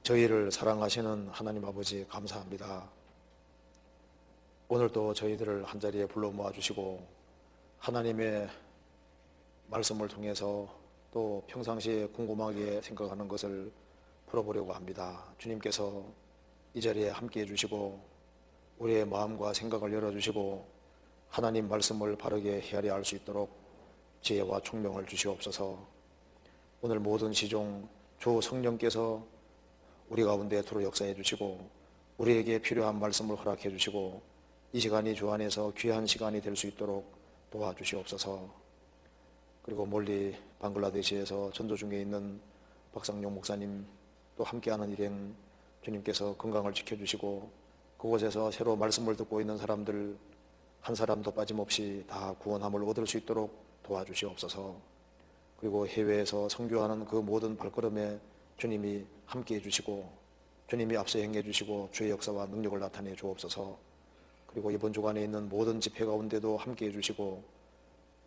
저희를 사랑하시는 하나님 아버지 감사합니다. 오늘도 저희들을 한자리에 불러 모아주시고 하나님의 말씀을 통해서 또 평상시에 궁금하게 생각하는 것을 풀어보려고 합니다. 주님께서 이 자리에 함께 해주시고 우리의 마음과 생각을 열어주시고 하나님 말씀을 바르게 헤아려 알 수 있도록 지혜와 총명을 주시옵소서. 오늘 모든 시종 주 성령께서 우리 가운데 두루 역사해 주시고 우리에게 필요한 말씀을 허락해 주시고 이 시간이 주 안에서 귀한 시간이 될 수 있도록 도와주시옵소서. 그리고 멀리 방글라데시에서 전도 중에 있는 박상용 목사님 또 함께하는 일행 주님께서 건강을 지켜주시고 그곳에서 새로 말씀을 듣고 있는 사람들 한 사람도 빠짐없이 다 구원함을 얻을 수 있도록 도와주시옵소서. 그리고 해외에서 선교하는 그 모든 발걸음에 주님이 함께해 주시고 주님이 앞서 행해 주시고 주의 역사와 능력을 나타내 주옵소서. 그리고 이번 주간에 있는 모든 집회 가운데도 함께해 주시고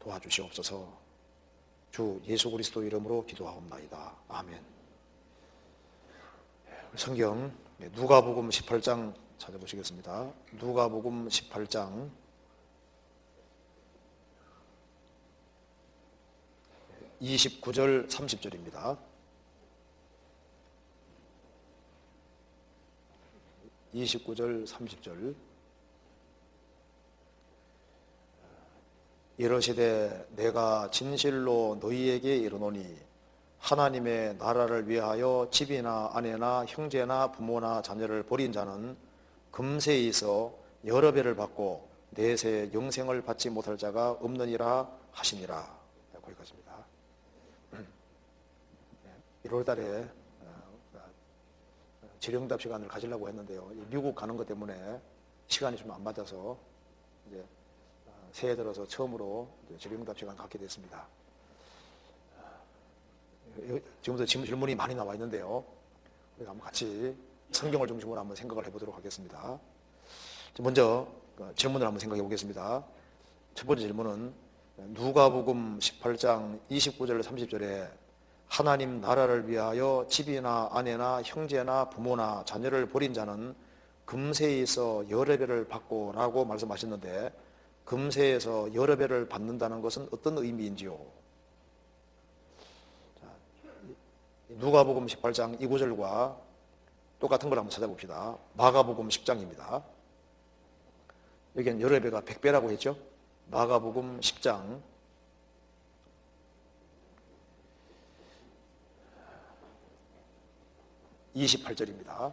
도와주시옵소서. 주 예수 그리스도 이름으로 기도하옵나이다. 아멘. 성경 누가복음 18장 찾아보시겠습니다. 누가복음 18장 29절 30절입니다. 29절 30절. 이러시되 내가 진실로 너희에게 이르노니 하나님의 나라를 위하여 집이나 아내나 형제나 부모나 자녀를 버린 자는 금세에 있어 여러 배를 받고 내세 영생을 받지 못할 자가 없느니라 하시니라. 거기까지입니다. 1월 달에 질의응답 시간을 가지려고 했는데요. 미국 가는 것 때문에 시간이 좀 안 맞아서 이제 새해 들어서 처음으로 질의응답 시간 갖게 됐습니다. 지금부터 질문이 많이 나와 있는데요. 우리가 한번 같이 성경을 중심으로 한번 생각을 해보도록 하겠습니다. 먼저 질문을 한번 생각해 보겠습니다. 첫 번째 질문은 누가복음 18장 29절 30절에 하나님 나라를 위하여 집이나 아내나 형제나 부모나 자녀를 버린 자는 금세에 있어 여러 배를 받고 라고 말씀하셨는데 금세에서 여러 배를 받는다는 것은 어떤 의미인지요? 누가복음 18장 29절과 똑같은 걸 한번 찾아봅시다. 마가복음 10장입니다. 여기는 여러 배가 100배라고 했죠? 마가복음 10장 28절입니다.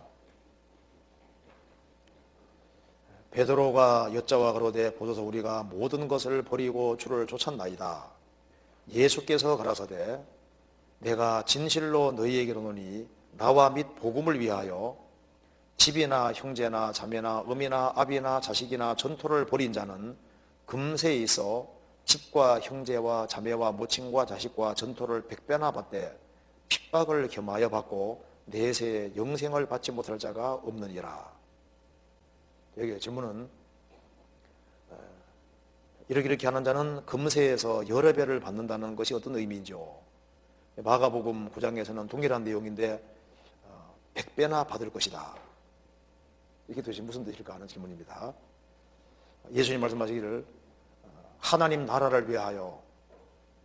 베드로가 여자와 가로되 보소서 우리가 모든 것을 버리고 주를 쫓았나이다. 예수께서 가라사대 내가 진실로 너희에게 이르노니 나와 및 복음을 위하여 집이나 형제나 자매나 어미나 아비나 자식이나 전토를 벌인 자는 금세에 있어 집과 형제와 자매와 모친과 자식과 전토를 100배나 받되 핍박을 겸하여 받고 내세 영생을 받지 못할 자가 없느니라. 여기 질문은 이렇게 하는 자는 금세에서 여러 배를 받는다는 것이 어떤 의미인지요? 마가복음 9장에서는 동일한 내용인데 100배나 받을 것이다. 이게 도대체 무슨 뜻일까 하는 질문입니다. 예수님 말씀하시기를 하나님 나라를 위하여,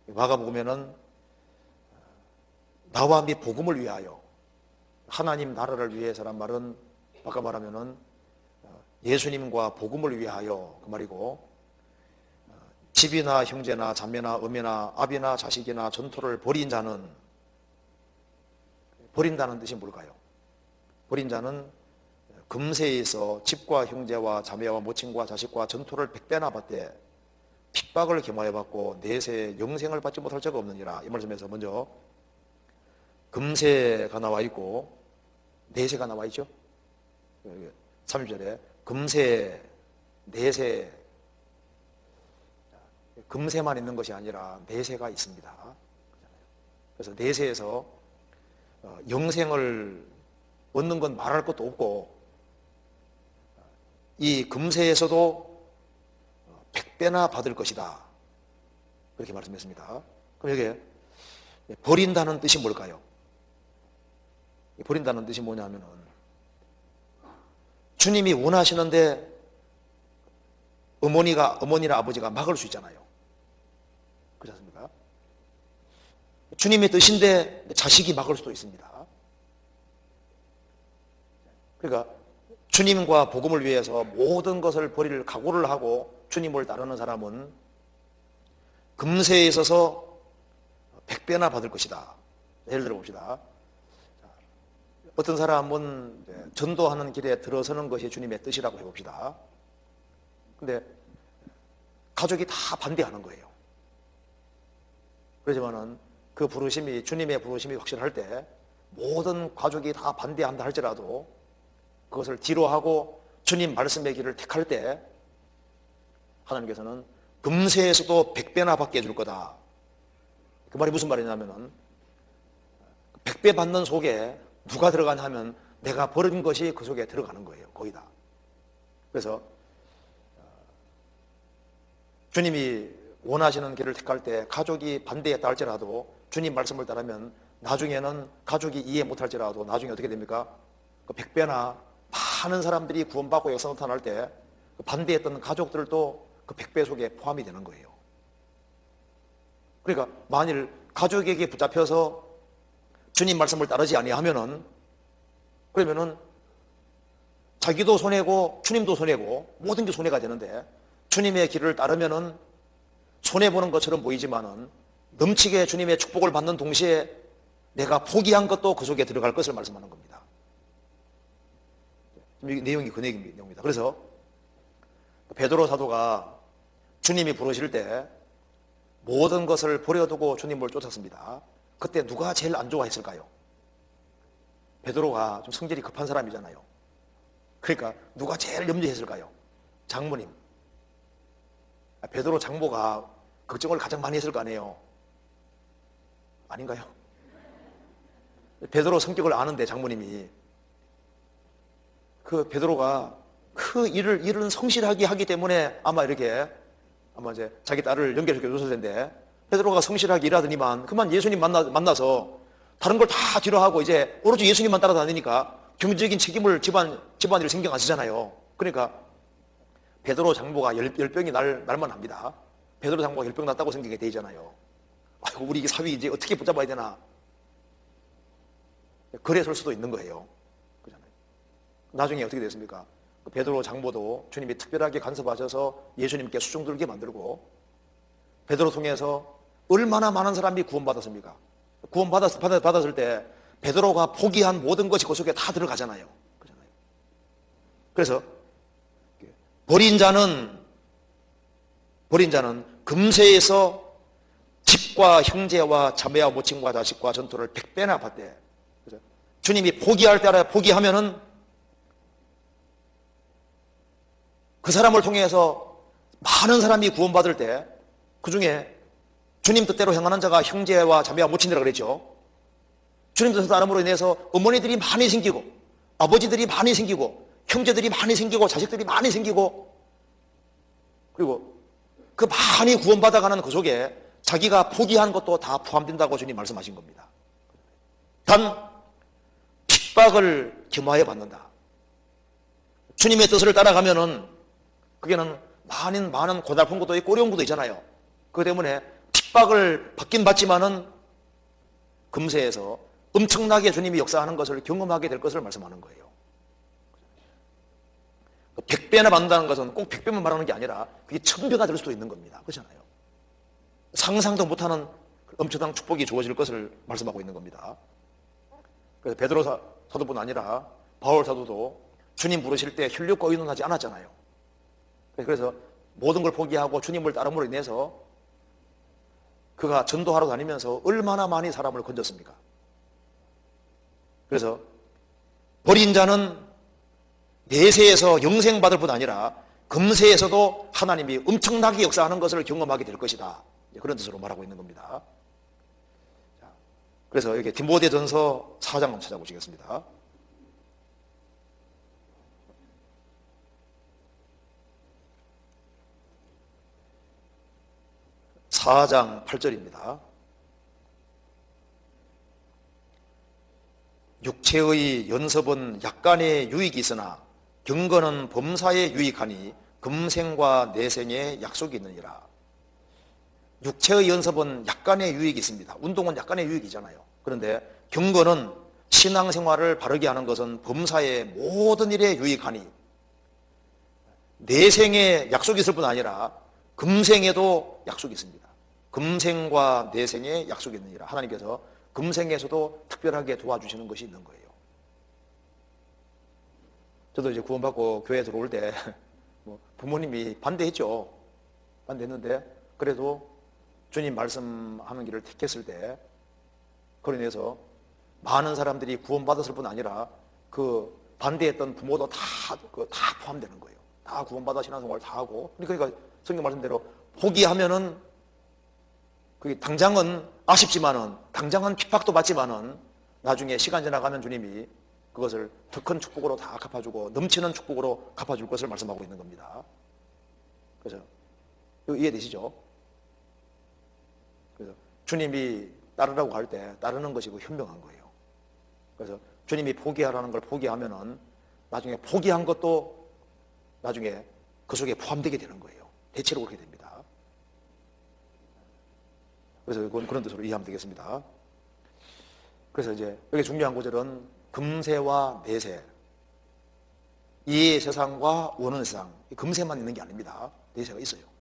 마가복음에는 나와 및 복음을 위하여, 하나님 나라를 위해서란 말은 아까 말하면은 예수님과 복음을 위하여 그 말이고, 집이나 형제나 자매나 어미나 아비나 자식이나 전토를 버린 자는, 버린다는 뜻이 뭘까요? 버린 자는 금세에 있어 집과 형제와 자매와 모친과 자식과 전토를 100배나 받되 핍박을 겸하여 받고 내세 영생을 받지 못할 자가 없느니라. 이 말씀에서 먼저 금세가 나와 있고 내세가 나와 있죠. 3절에 금세, 내세, 금세만 있는 것이 아니라 내세가 있습니다. 그래서 내세에서 영생을 얻는 건 말할 것도 없고 이 금세에서도 100배나 받을 것이다. 그렇게 말씀했습니다. 그럼 여기에 버린다는 뜻이 뭘까요? 버린다는 뜻이 뭐냐면은 주님이 원하시는데 어머니나 아버지가 막을 수 있잖아요. 그렇지 않습니까? 주님의 뜻인데 자식이 막을 수도 있습니다. 그러니까 주님과 복음을 위해서 모든 것을 버릴 각오를 하고 주님을 따르는 사람은 금세에 있어서 100배나 받을 것이다. 예를 들어 봅시다. 어떤 사람은 전도하는 길에 들어서는 것이 주님의 뜻이라고 해봅시다. 근데 가족이 다 반대하는 거예요. 그렇지만은 그 부르심이, 주님의 부르심이 확실할 때 모든 가족이 다 반대한다 할지라도 그것을 뒤로 하고 주님 말씀의 길을 택할 때 하나님께서는 금세에서도 100배나 받게 해줄 거다. 그 말이 무슨 말이냐면은 100배 받는 속에 누가 들어가냐 하면 내가 버린 것이 그 속에 들어가는 거예요. 거의 다. 그래서 주님이 원하시는 길을 택할 때 가족이 반대했다 할지라도 주님 말씀을 따르면 나중에는 가족이 이해 못할지라도 나중에 어떻게 됩니까? 그 100배나 많은 사람들이 구원받고 역사 나타날 때 반대했던 가족들도 그 100배 속에 포함이 되는 거예요. 그러니까 만일 가족에게 붙잡혀서 주님 말씀을 따르지 아니하면은 그러면은 자기도 손해고 주님도 손해고 모든 게 손해가 되는데 주님의 길을 따르면은 손해보는 것처럼 보이지만은 넘치게 주님의 축복을 받는 동시에 내가 포기한 것도 그 속에 들어갈 것을 말씀하는 겁니다. 내용이 그 내용입니다. 그래서 베드로 사도가 주님이 부르실 때 모든 것을 버려두고 주님을 쫓았습니다. 그때 누가 제일 안 좋아했을까요? 베드로가 좀 성질이 급한 사람이잖아요. 그러니까 누가 제일 염려했을까요? 장모님. 베드로 장모가 걱정을 가장 많이 했을 거 아니에요. 아닌가요? 베드로 성격을 아는데 장모님이 그 베드로가 그 일을 성실하게 하기 때문에 아마 이제 자기 딸을 연결시켜 줬을 텐데 베드로가 성실하게 일하더니만 그만 예수님 만나서 다른 걸 다 뒤로 하고 이제 오로지 예수님만 따라다니니까 경제적인 책임을 집안일을 신경 안 쓰잖아요. 그러니까 베드로 장모가 열병이 날만 합니다. 베드로 장모가 열병 났다고 생각이 되잖아요. 아이고 우리 사위 이제 어떻게 붙잡아야 되나. 그래 설 수도 있는 거예요. 그렇잖아요. 나중에 어떻게 됐습니까? 베드로 장모도 주님이 특별하게 간섭하셔서 예수님께 수종 들게 만들고 베드로 통해서 얼마나 많은 사람이 구원받았습니까? 구원받았을 때 베드로가 포기한 모든 것이 그 속에 다 들어가잖아요. 그래서 버린 자는 금세에서 집과 형제와 자매와 모친과 자식과 전토를 100배나 받대. 주님이 포기할 때 포기하면은 그 사람을 통해서 많은 사람이 구원받을 때 그 중에 주님 뜻대로 행하는 자가 형제와 자매와 모친이라고 그랬죠. 주님 뜻을 따름으로 인해서 어머니들이 많이 생기고 아버지들이 많이 생기고 형제들이 많이 생기고 자식들이 많이 생기고 그리고 그 많이 구원받아가는 그 속에 자기가 포기한 것도 다 포함된다고 주님 말씀하신 겁니다. 단 핍박을 겸하여 받는다. 주님의 뜻을 따라가면은 그게는 많은 고달픈 것도 있고 어려운 것도 있잖아요. 그 때문에 핍박을 받긴 받지만은 금세에서 엄청나게 주님이 역사하는 것을 경험하게 될 것을 말씀하는 거예요. 100배나 받는다는 것은 꼭 100배만 말하는 게 아니라 그게 1000배가 될 수도 있는 겁니다. 그렇잖아요. 상상도 못하는 엄청난 축복이 주어질 것을 말씀하고 있는 겁니다. 그래서 베드로 사도뿐 아니라 바울 사도도 주님 부르실 때 혈육과 의논하지 않았잖아요. 그래서 모든 걸 포기하고 주님을 따름으로 인해서 그가 전도하러 다니면서 얼마나 많이 사람을 건졌습니까? 그래서 버린 자는 내세에서 영생받을 뿐 아니라 금세에서도 하나님이 엄청나게 역사하는 것을 경험하게 될 것이다. 그런 뜻으로 말하고 있는 겁니다. 그래서 여기 디모데전서 4장 한번 찾아보시겠습니다. 4장 8절입니다. 육체의 연습은 약간의 유익이 있으나 경건은 범사에 유익하니 금생과 내생에 약속이 있느니라. 육체의 연습은 약간의 유익이 있습니다. 운동은 약간의 유익이잖아요. 그런데 경건은 신앙생활을 바르게 하는 것은 범사의 모든 일에 유익하니 내생에 약속이 있을 뿐 아니라 금생에도 약속이 있습니다. 금생과 내생에 약속이 있느니라. 하나님께서 금생에서도 특별하게 도와주시는 것이 있는 거예요. 저도 이제 구원받고 교회에 들어올 때 부모님이 반대했죠. 반대했는데 그래도 주님 말씀하는 길을 택했을 때 그로 인해서 많은 사람들이 구원받았을 뿐 아니라 그 반대했던 부모도 다 포함되는 거예요. 다 구원받아 신앙생활 다 하고. 그러니까 성경 말씀대로 포기하면은 그게 당장은 아쉽지만은 당장은 핍박도 받지만은 나중에 시간 지나가면 주님이 그것을 더 큰 축복으로 다 갚아주고 넘치는 축복으로 갚아줄 것을 말씀하고 있는 겁니다. 그래서 이거 이해되시죠? 그래서 주님이 따르라고 할 때 따르는 것이 현명한 거예요. 그래서 주님이 포기하라는 걸 포기하면은 나중에 포기한 것도 나중에 그 속에 포함되게 되는 거예요. 대체로 그렇게 됩니다. 그래서 이건 그런 뜻으로 이해하면 되겠습니다. 그래서 이제 여기 중요한 구절은 금세와 내세, 이 세상과 오는 세상, 금세만 있는 게 아닙니다. 내세가 있어요.